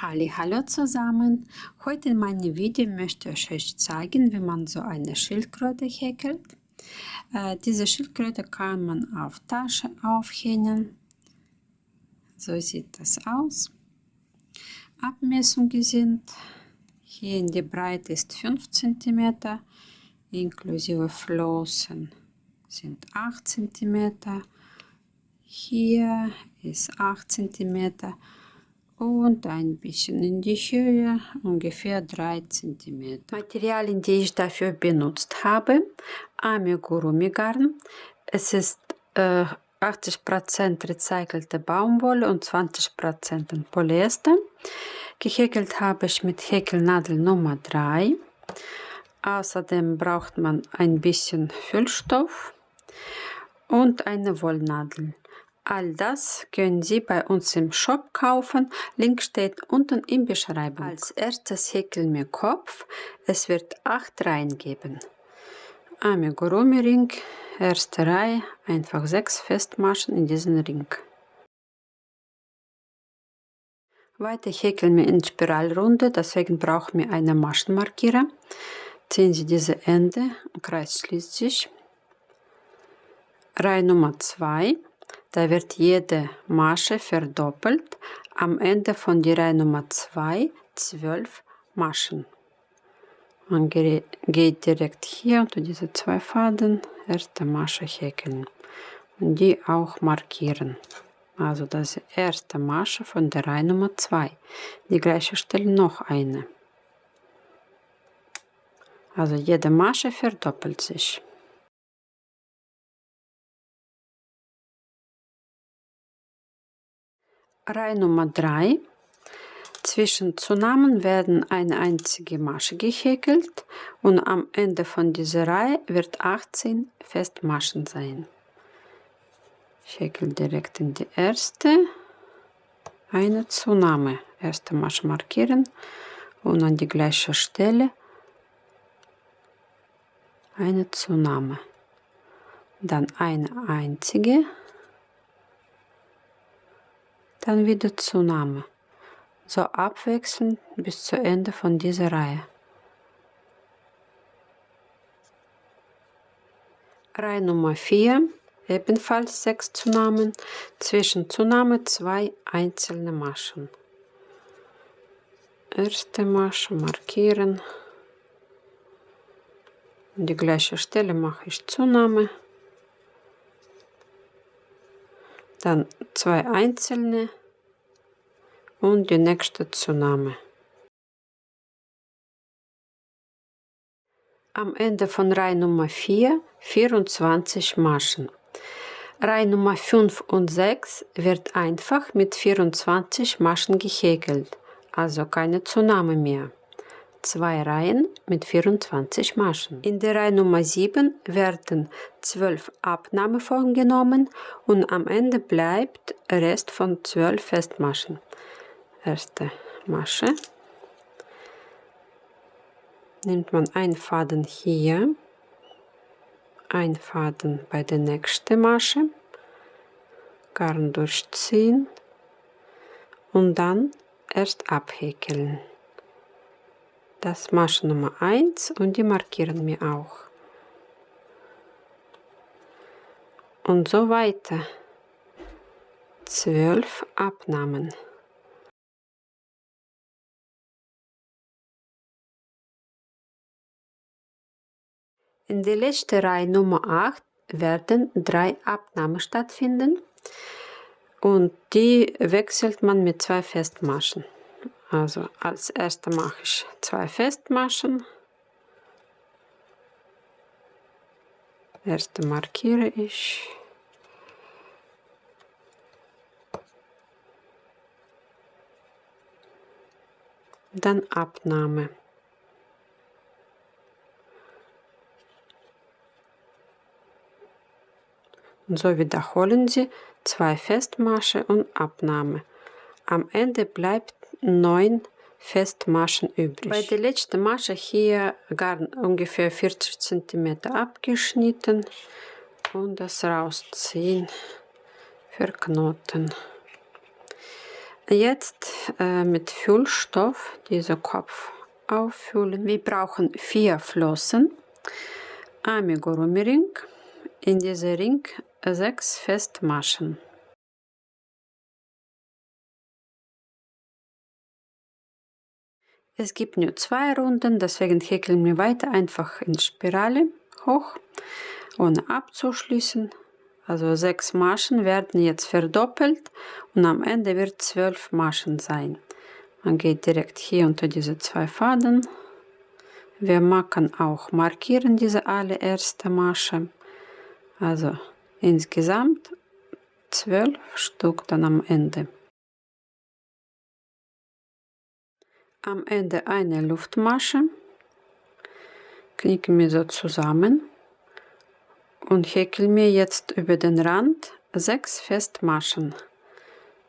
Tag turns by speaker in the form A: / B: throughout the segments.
A: Hallo zusammen! Heute in meinem Video möchte ich euch zeigen, wie man so eine Schildkröte häkelt. Diese Schildkröte kann man auf Tasche aufhängen. So sieht das aus. Abmessungen sind hier in die Breite ist 5 cm, inklusive Flossen sind 8 cm. Hier ist 8 cm. Und ein bisschen in die Höhe, ungefähr 3 cm. Materialien, die ich dafür benutzt habe: Amigurumi-Garn. Es ist 80% recycelte Baumwolle und 20% Polyester. Gehäkelt habe ich mit Häkelnadel Nummer 3. Außerdem braucht man ein bisschen Füllstoff und eine Wollnadel. All das können Sie bei uns im Shop kaufen. Link steht unten in der Beschreibung. Als erstes häkeln wir Kopf. Es wird 8 Reihen geben. Amigurumi-Ring, erste Reihe, einfach 6 Festmaschen in diesen Ring. Weiter häkeln wir in Spiralrunde, deswegen brauchen wir einen Maschenmarkierer. Ziehen Sie diese Ende, Kreis schließt sich. Reihe Nummer 2. Da wird jede Masche verdoppelt. Am Ende von der Reihe Nummer 2 12 Maschen. Man geht direkt hier unter diese 2 Faden, erste Masche häkeln und die auch markieren. Also das ist die erste Masche von der Reihe Nummer 2. Die gleiche Stelle noch eine. Also jede Masche verdoppelt sich. Reihe Nummer 3. Zwischen Zunahmen werden eine einzige Masche gehäkelt und am Ende von dieser Reihe wird 18 Festmaschen sein. Ich häkel direkt in die erste eine Zunahme. Erste Masche markieren und an die gleiche Stelle eine Zunahme. Dann eine einzige. Dann wieder Zunahme. So abwechselnd bis zu Ende von dieser Reihe. Reihe Nummer 4, ebenfalls 6 Zunahmen, zwischen Zunahme 2 einzelne Maschen. Erste Masche markieren. An die gleiche Stelle mache ich Zunahme. Dann 2 einzelne und die nächste Zunahme. Am Ende von Reihe Nummer 4 24 Maschen. Reihe Nummer 5 und 6 wird einfach mit 24 Maschen gehäkelt, also keine Zunahme mehr. 2 Reihen mit 24 Maschen. In der Reihe Nummer 7 werden 12 Abnahmen vorgenommen und am Ende bleibt Rest von 12 Festmaschen. Erste Masche. Nimmt man einen Faden hier, einen Faden bei der nächsten Masche, Garn durchziehen und dann erst abhäkeln. Das ist Masche Nummer 1 und die markieren wir auch. Und so weiter. 12 Abnahmen. In der letzten Reihe Nummer 8 werden 3 Abnahmen stattfinden und die wechselt man mit 2 Festmaschen. Also als erstes mache ich 2 Festmaschen. Erste markiere ich. Dann Abnahme. Und so wiederholen Sie 2 Festmasche und Abnahme. Am Ende bleibt 9 Festmaschen übrig. Bei der letzten Masche hier Garn ungefähr 40 cm abgeschnitten und das rausziehen, verknoten. Jetzt mit Füllstoff diesen Kopf auffüllen. Wir brauchen 4 Flossen, Amigurumi-Ring, in diesen Ring 6 Festmaschen. Es gibt nur 2 Runden, deswegen häkeln wir weiter einfach in Spirale hoch, ohne abzuschließen. Also 6 Maschen werden jetzt verdoppelt und am Ende wird 12 Maschen sein. Man geht direkt hier unter diese 2 Faden. Wir können auch markieren diese allererste Masche. Also insgesamt 12 Stück dann am Ende. Am Ende eine Luftmasche. Knicken wir so zusammen und häkeln wir jetzt über den Rand 6 Festmaschen.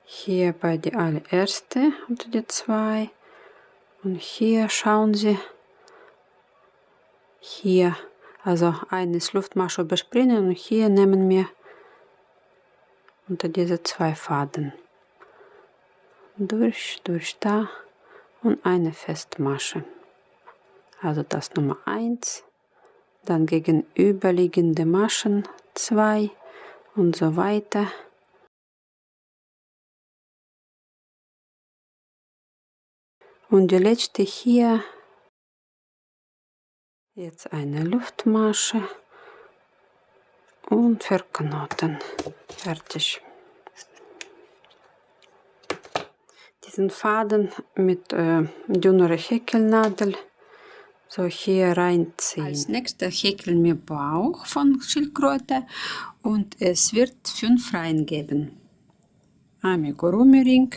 A: Hier bei der allererste unter die 2 und hier schauen Sie, hier, also eine Luftmasche überspringen und hier nehmen wir unter diese 2 Faden durch da und eine Festmasche. Also das Nummer 1, dann gegenüberliegende Maschen 2 und so weiter. Und die letzte hier, jetzt eine Luftmasche und verknoten. Fertig. Diesen Faden mit dünnerer Häkelnadel so hier reinziehen. Als nächstes häkeln wir Bauch von Schildkröte und es wird 5 Reihen geben. Amigurumi-Ring,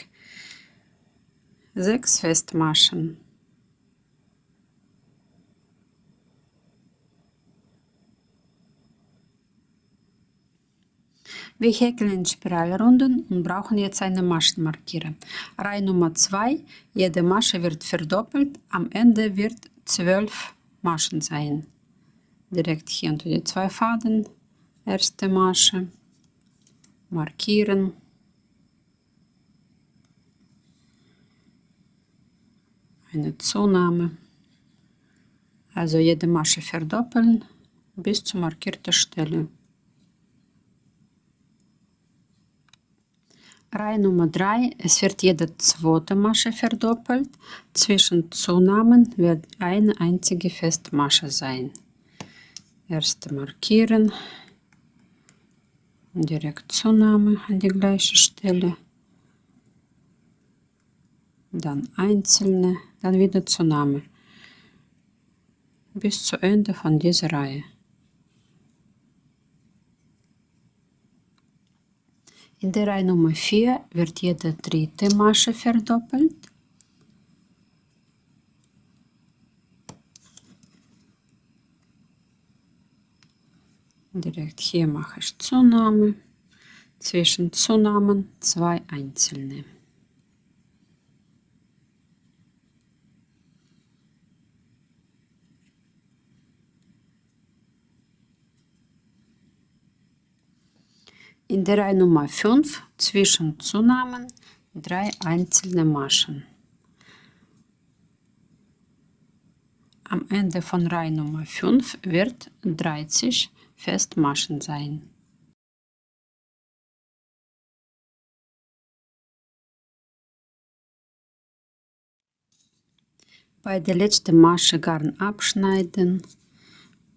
A: 6 Festmaschen. Wir häkeln in Spiralrunden und brauchen jetzt eine Maschenmarkierer. Reihe Nummer 2, jede Masche wird verdoppelt, am Ende wird 12 Maschen sein. Direkt hier unter die 2 Faden, erste Masche, markieren. Eine Zunahme. Also jede Masche verdoppeln bis zur markierten Stelle. Reihe Nummer 3, es wird jede zweite Masche verdoppelt. Zwischen Zunahmen wird eine einzige Festmasche sein. Erste markieren, direkt Zunahme an die gleiche Stelle. Dann einzelne, dann wieder Zunahme. Bis zu Ende von dieser Reihe. In der Reihe Nummer 4 wird jede dritte Masche verdoppelt. Direkt hier mache ich Zunahme. Zwischen Zunahmen 2 einzelne. In der Reihe Nummer 5 zwischen Zunahmen 3 einzelne Maschen. Am Ende von Reihe Nummer 5 wird 30 Festmaschen sein. Bei der letzten Masche Garn abschneiden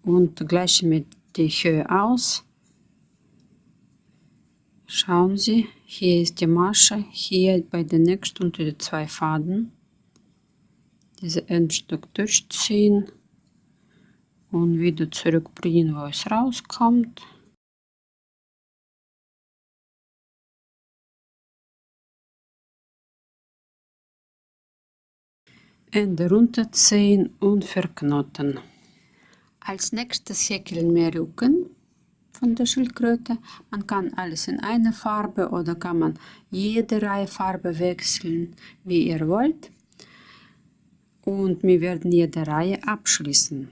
A: und gleiche mit der Höhe aus. Schauen Sie, hier ist die Masche, hier bei der nächsten unter die 2 Faden. Diese Endstück durchziehen und wieder zurückbringen, wo es rauskommt. Ende runterziehen und verknoten. Als nächstes häkeln wir Rücken von der Schildkröte. Man kann alles in eine Farbe oder kann man jede Reihe Farbe wechseln, wie ihr wollt. Und wir werden jede Reihe abschließen.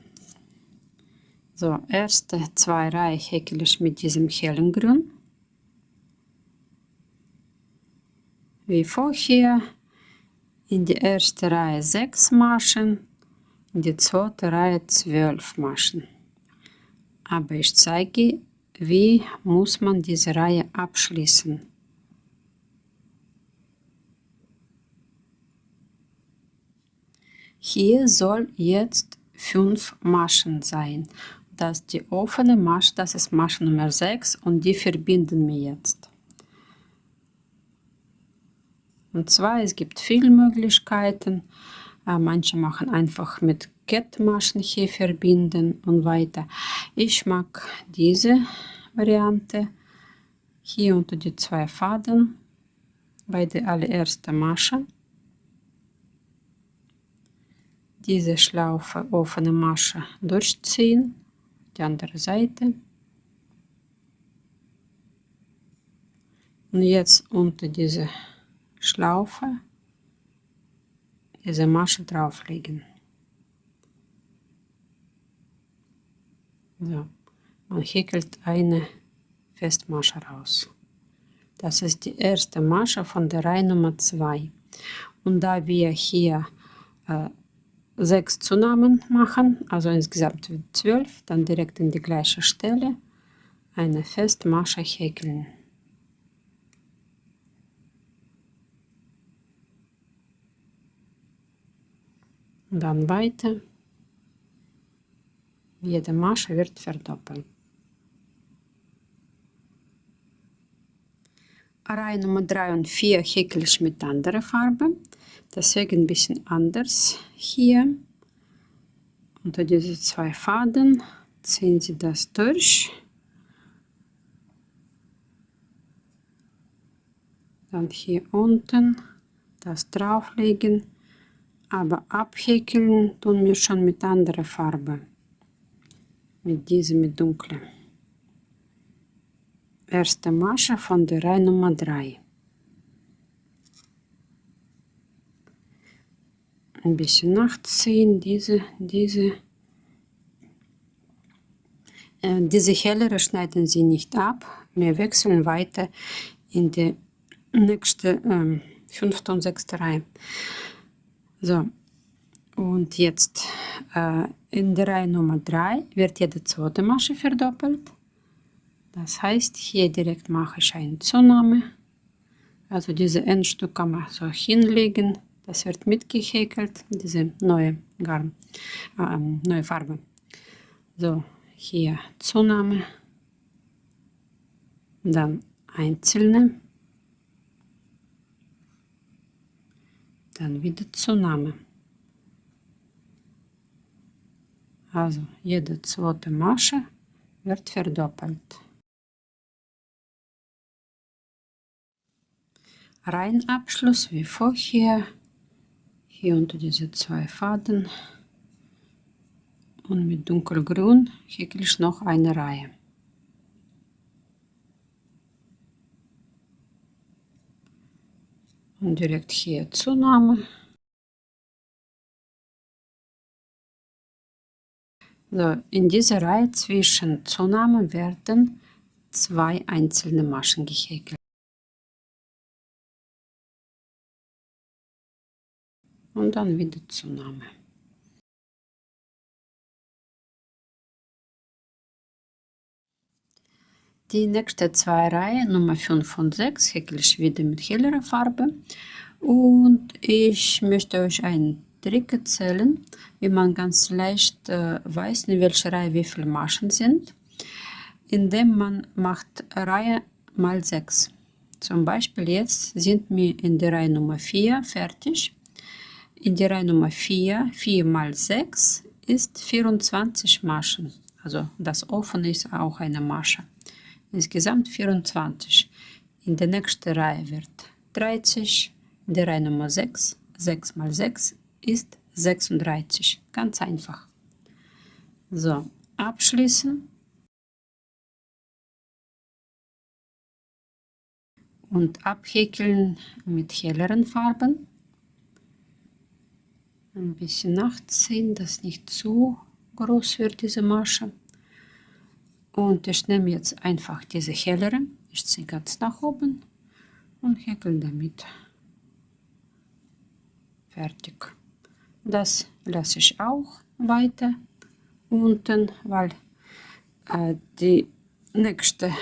A: So, erste 2 Reihen häkle ich mit diesem hellen Grün. wie vorher. In die erste Reihe 6 Maschen, in die zweite Reihe 12 Maschen. Aber ich zeige, wie muss man diese Reihe abschließen. Hier soll jetzt 5 Maschen sein. Das ist die offene Masche, das ist Masche Nummer 6 und die verbinden wir jetzt. Und zwar, es gibt viele Möglichkeiten. Manche machen einfach mit Kettmaschen hier verbinden und weiter. Ich mag diese Variante. Hier unter die 2 Faden bei der allerersten Masche. Diese Schlaufe, offene Masche durchziehen, die andere Seite. Und jetzt unter diese Schlaufe diese Masche drauflegen. So, man häkelt eine Festmasche raus. Das ist die erste Masche von der Reihe Nummer 2. Und da wir hier 6 Zunahmen machen, also insgesamt 12, dann direkt in die gleiche Stelle eine Festmasche häkeln. Und dann weiter. Jede Masche wird verdoppelt. Reihe Nummer 3 und 4 häkle ich mit anderer Farbe. Deswegen ein bisschen anders hier. Unter diese 2 Faden ziehen Sie das durch. Dann hier unten das drauflegen. Aber abhäkeln tun wir schon mit anderer Farbe. Mit diesem mit dunkler. Erste Masche von der Reihe Nummer 3. Ein bisschen nachziehen, diese hellere schneiden Sie nicht ab. Wir wechseln weiter in die nächste 5. und 6. Reihe. So, und jetzt in der Reihe Nummer 3 wird jede zweite Masche verdoppelt. Das heißt, hier direkt mache ich eine Zunahme. Also diese Endstück kann man so hinlegen. Das wird mitgehäkelt, diese neue Garn, neue Farbe. So, hier Zunahme. Dann einzelne. Dann wieder Zunahme. Also jede zweite Masche wird verdoppelt. Reihenabschluss wie vorher. Hier unter diese 2 Faden. Und mit dunkelgrün häkle ich noch eine Reihe. Und direkt hier Zunahme. So, in dieser Reihe zwischen Zunahmen werden 2 einzelne Maschen gehäkelt. Und dann wieder Zunahme. Die nächste 2 Reihen, Nummer 5 und 6, häkle ich wieder mit hellerer Farbe. Und ich möchte euch einen Trick erzählen, wie man ganz leicht weiß, in welcher Reihe wie viele Maschen sind, indem man macht Reihe mal 6. Zum Beispiel jetzt sind wir in der Reihe Nummer 4 fertig. In der Reihe Nummer 4, 4 mal 6 ist 24 Maschen. Also das offene ist auch eine Masche. Insgesamt 24. In der nächsten Reihe wird 30. In der Reihe Nummer 6, 6 mal 6 ist 36. Ganz einfach. So, abschließen. Und abhäkeln mit helleren Farben. Ein bisschen nachziehen, dass nicht zu groß wird, diese Masche. Und ich nehme jetzt einfach diese hellere, ich ziehe ganz nach oben und häkle damit Fertig. Das lasse ich auch weiter unten, weil die nächste,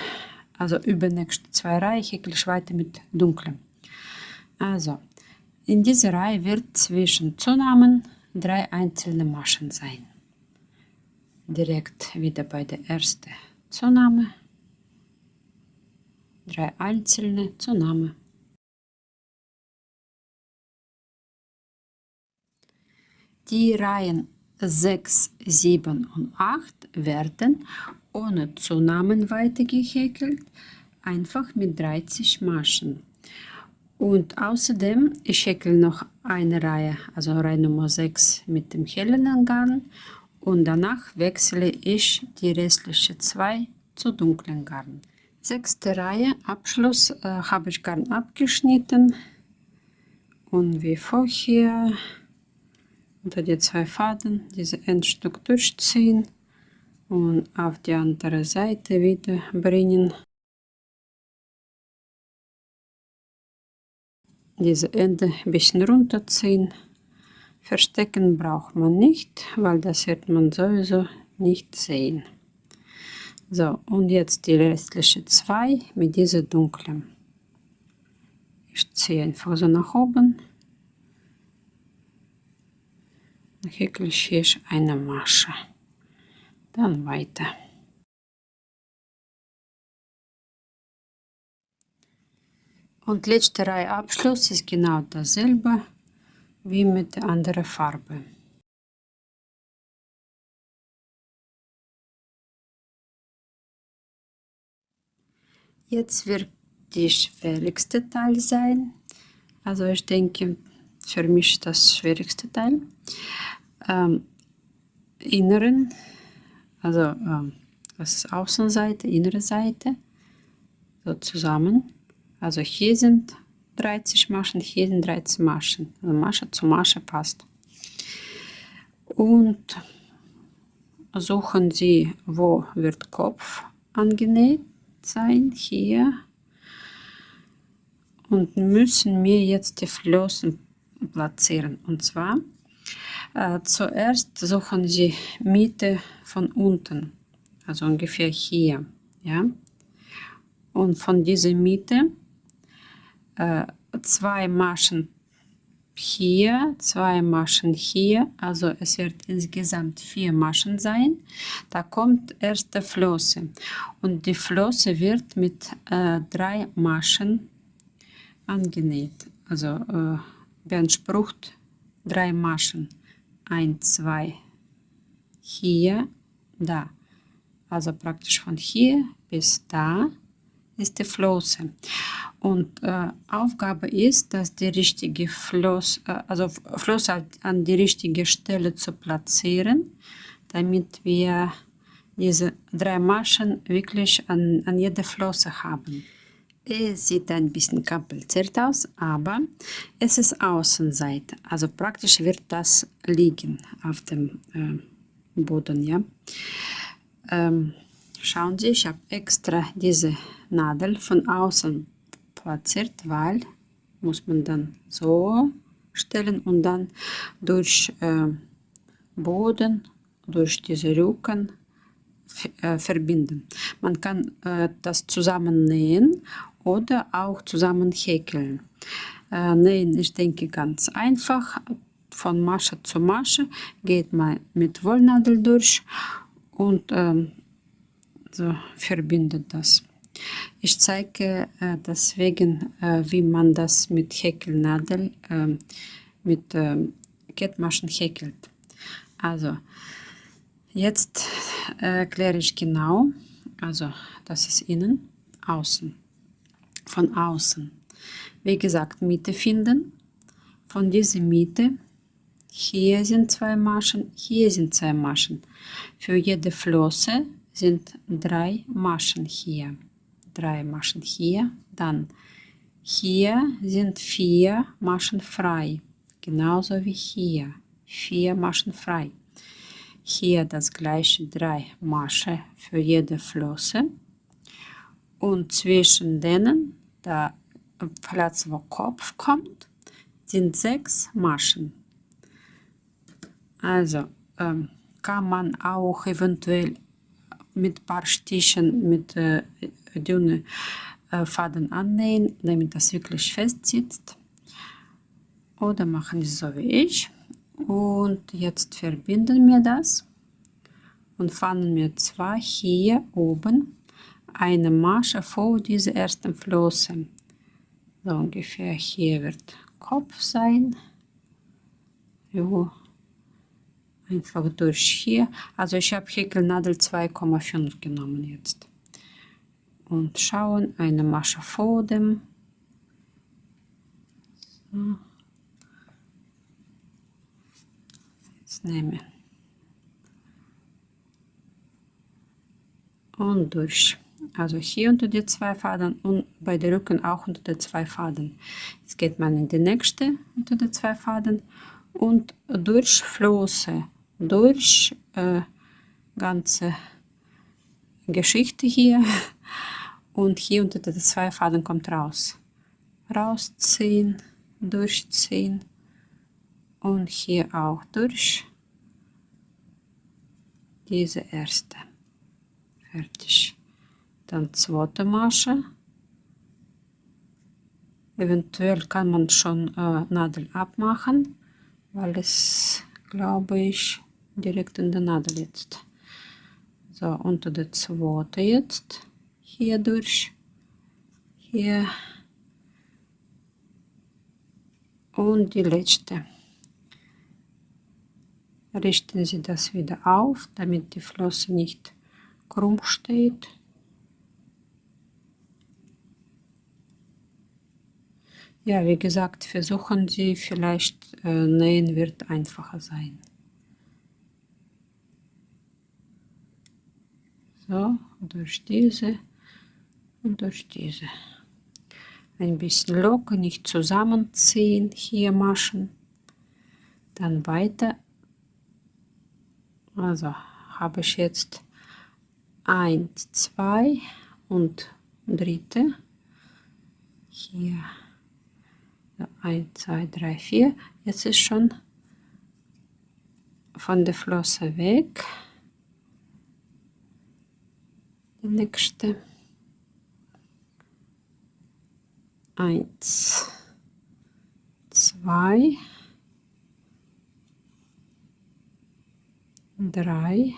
A: also übernächste 2 Reihen häkle ich weiter mit dunklem. Also, in dieser Reihe wird zwischen Zunahmen 3 einzelne Maschen sein. Direkt wieder bei der ersten Zunahme. 3 einzelne Zunahme. Die Reihen 6, 7 und 8 werden ohne Zunahmen weitergehäkelt, einfach mit 30 Maschen. Und außerdem, ich häkle noch eine Reihe, also Reihe Nummer 6 mit dem hellen Garn und danach wechsle ich die restlichen 2 zu dunklen Garn. 6. Reihe, Abschluss, habe ich Garn abgeschnitten und wie vorher unter die 2 Faden dieses Endstück durchziehen und auf die andere Seite wieder bringen. Diese Ende ein bisschen runterziehen. Verstecken braucht man nicht, weil das wird man sowieso nicht sehen. So, und jetzt die restlichen 2 mit dieser dunklen. Ich ziehe einfach so nach oben. Dann häkle ich hier eine Masche. Dann weiter. Und letzte Reihe Abschluss ist genau dasselbe wie mit der anderen Farbe. Jetzt wird der schwierigste Teil sein. Also ich denke, für mich das schwierigste Teil. Inneren, also das ist Außenseite, innere Seite, so zusammen. Also hier sind 30 Maschen, hier sind 13 Maschen. Also Masche zu Masche passt. Und suchen Sie, wo wird Kopf angenäht sein, hier. Und müssen wir jetzt die Flossen platzieren. Und zwar zuerst suchen Sie Mitte von unten, also ungefähr hier, ja. Und von dieser Mitte 2 Maschen hier, 2 Maschen hier, also es wird insgesamt 4 Maschen sein. Da kommt erste Flosse und die Flosse wird mit 3 Maschen angenäht, also beansprucht 3 Maschen, 1, 2, hier, da, also praktisch von hier bis da ist die Flosse. Und Aufgabe ist, dass die richtige Floss, also Floss an die richtige Stelle zu platzieren, damit wir diese 3 Maschen wirklich an jeder Flosse haben. Es sieht ein bisschen kompliziert aus, aber es ist Außenseite. Also praktisch wird das liegen auf dem Boden. Ja? Schauen Sie, ich habe extra diese Nadel von außen platziert, weil muss man dann so stellen und dann durch Boden, durch diese Rücken verbinden. Man kann das zusammennähen oder auch zusammen häkeln. Nähen, ich denke, ganz einfach. Von Masche zu Masche geht man mit Wollnadel durch und so verbindet das. Ich zeige deswegen, wie man das mit Häkelnadel, mit Kettmaschen häkelt. Also, jetzt erkläre ich genau, also das ist innen, außen, von außen. Wie gesagt, Mitte finden, von dieser Mitte, hier sind 2 Maschen, hier sind 2 Maschen. Für jede Flosse sind 3 Maschen hier. 3 Maschen hier, dann hier sind 4 Maschen frei, genauso wie hier, 4 Maschen frei. Hier das gleiche, 3 Maschen für jede Flosse und zwischen denen, da Platz, wo Kopf kommt, sind 6 Maschen. Also kann man auch eventuell mit ein paar Stichen mit dünnen Faden annähen, damit das wirklich fest sitzt. Oder machen Sie so wie ich. Und jetzt verbinden wir das und fangen wir zwar hier oben eine Masche vor diese ersten Flosse. So ungefähr hier wird Kopf sein. Jo. Einfach durch hier. Also ich habe Häkelnadel 2,5 genommen jetzt. Und schauen, eine Masche vor dem. So. Jetzt nehmen. Und durch. Also hier unter die 2 Faden und bei der Rücken auch unter die 2 Faden. Jetzt geht man in die nächste unter die 2 Faden und durch Flosse, durch ganze Geschichte hier und hier unter die 2 Faden kommt raus. Rausziehen, durchziehen und hier auch durch diese erste. Fertig. Dann zweite Masche. Eventuell kann man schon Nadel abmachen, weil es, glaube ich, direkt in der Nadel jetzt. So, unter der zweite jetzt. Hier durch. Hier. Und die letzte. Richten Sie das wieder auf, damit die Flosse nicht krumm steht. Ja, wie gesagt, versuchen Sie, vielleicht nähen wird einfacher sein. So, durch diese und durch diese. Ein bisschen locker, nicht zusammenziehen, hier Maschen. Dann weiter. Also habe ich jetzt 1, 2 und dritte. Hier 1, 2, 3, 4. Jetzt ist schon von der Flosse weg. Die nächste. 1, 2, 3.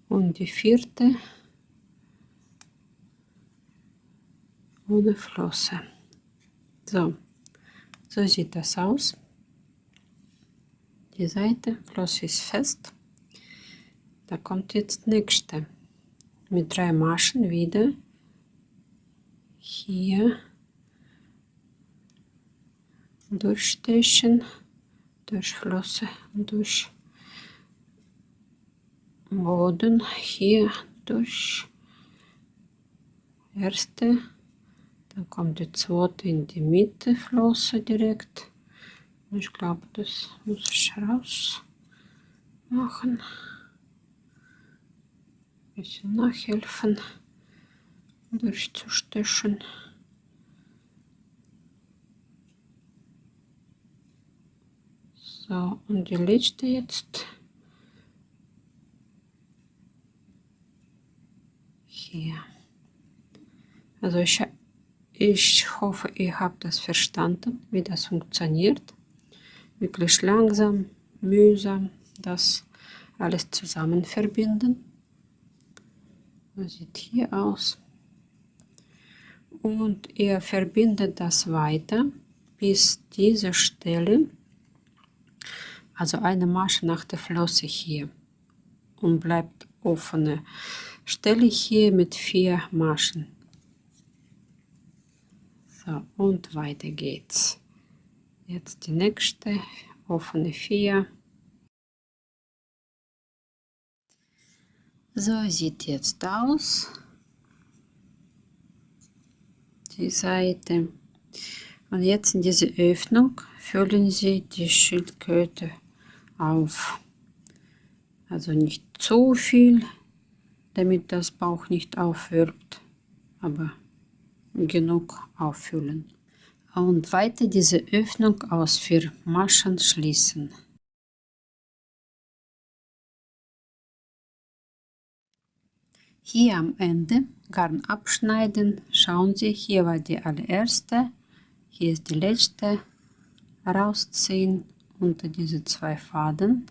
A: Und die vierte ohne Flosse. So, so sieht das aus. Die Seite, Flosse ist fest. Da kommt jetzt nächste. Mit 3 Maschen wieder. Hier durchstechen, durch Flosse, durch Boden, hier durch erste, dann kommt die zweite in die Mitte Flosse direkt. Ich glaube, das muss ich raus machen. Ein bisschen nachhelfen, durchzustechen. So, und die letzte jetzt. Hier. Also ich hoffe, ihr habt das verstanden, wie das funktioniert. Wirklich langsam, mühsam das alles zusammen verbinden. Das sieht hier aus. Und ihr verbindet das weiter bis diese Stelle, also eine Masche nach der Flosse hier, und bleibt offene Stelle hier mit 4 Maschen. So, und weiter geht's. Jetzt die nächste, offene 4. So sieht jetzt aus die Seite. Und jetzt in diese Öffnung füllen Sie die Schildkröte auf. Also nicht zu viel, damit das Bauch nicht aufwölbt, aber genug auffüllen. Und weiter diese Öffnung aus 4 Maschen schließen. Hier am Ende Garn abschneiden. Schauen Sie, hier war die allererste, hier ist die letzte. Rausziehen unter diese 2 Faden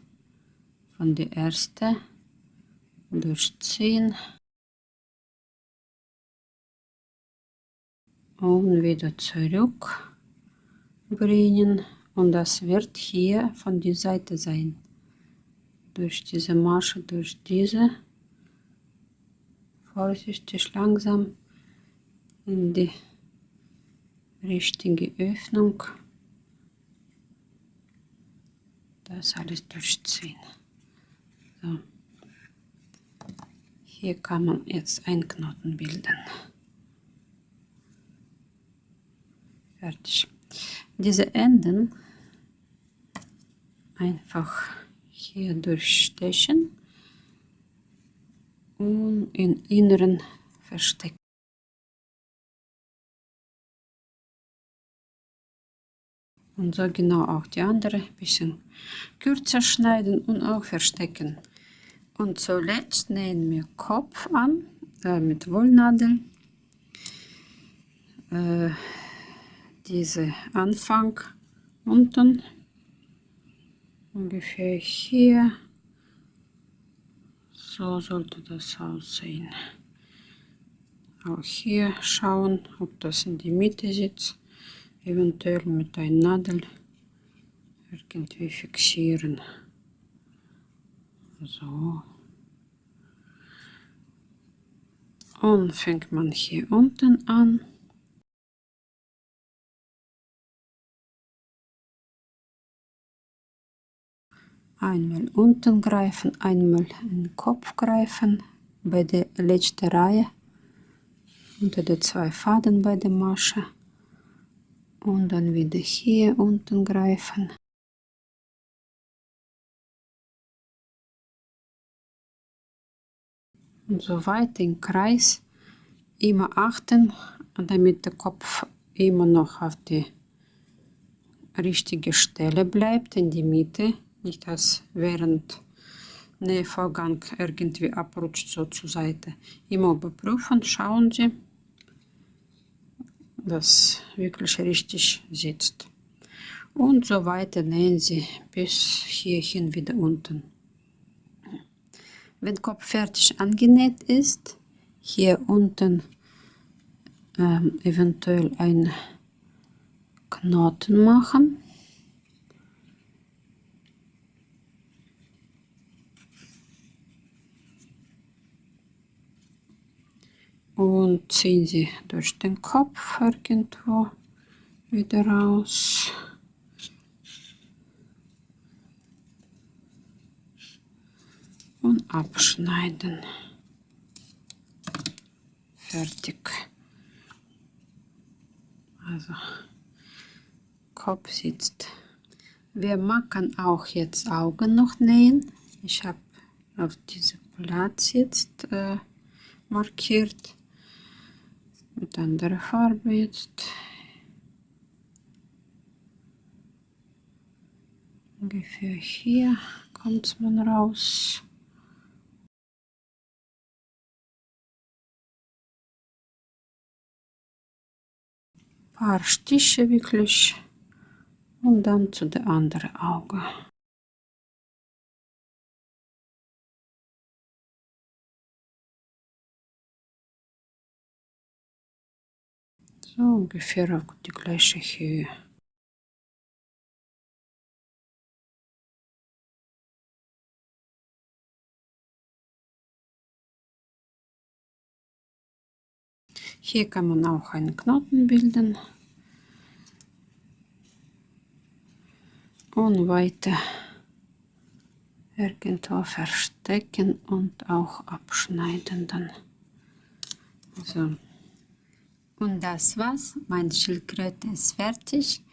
A: von der ersten, durchziehen und wieder zurück bringen, und das wird hier von der Seite sein. Durch diese Masche, durch diese, vorsichtig langsam in die richtige Öffnung, das alles durchziehen. So. Hier kann man jetzt einen Knoten bilden. Fertig. Diese Enden einfach hier durchstechen und im Inneren verstecken. Und so genau auch die andere, ein bisschen kürzer schneiden und auch verstecken. Und zuletzt nähen wir Kopf an mit Wollnadel. Diese Anfang unten, ungefähr hier. So sollte das aussehen. Auch hier schauen, ob das in die Mitte sitzt. Eventuell mit einer Nadel irgendwie fixieren. So. Und fängt man hier unten an. Einmal unten greifen, einmal in den Kopf greifen, bei der letzten Reihe, unter den 2 Faden bei der Masche. Und dann wieder hier unten greifen. Und so weit im Kreis. Immer achten, damit der Kopf immer noch auf die richtige Stelle bleibt, in die Mitte. Nicht, dass während Nähvorgang irgendwie abrutscht, so zur Seite. Immer überprüfen, schauen Sie, dass wirklich richtig sitzt. Und so weiter nähen Sie bis hierhin wieder unten. Wenn Kopf fertig angenäht ist, hier unten eventuell einen Knoten machen. Und ziehen Sie durch den Kopf irgendwo wieder raus. Und abschneiden. Fertig. Also Kopf sitzt. Wir machen auch jetzt Augen noch nähen. Ich habe auf diesem Platz jetzt markiert. Mit anderer Farbe jetzt. Ungefähr hier kommt man raus. Paar Stiche wirklich und dann zu der anderen Auge. So ungefähr auf die gleiche Höhe. Hier kann man auch einen Knoten bilden. Und weiter irgendwo verstecken und auch abschneiden dann. So. Und das war's. Meine Schildkröte ist fertig.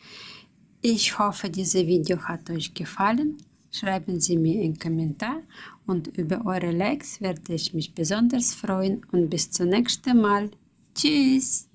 A: Ich hoffe, dieses Video hat euch gefallen. Schreiben Sie mir einen Kommentar und über eure Likes werde ich mich besonders freuen und bis zum nächsten Mal. Tschüss!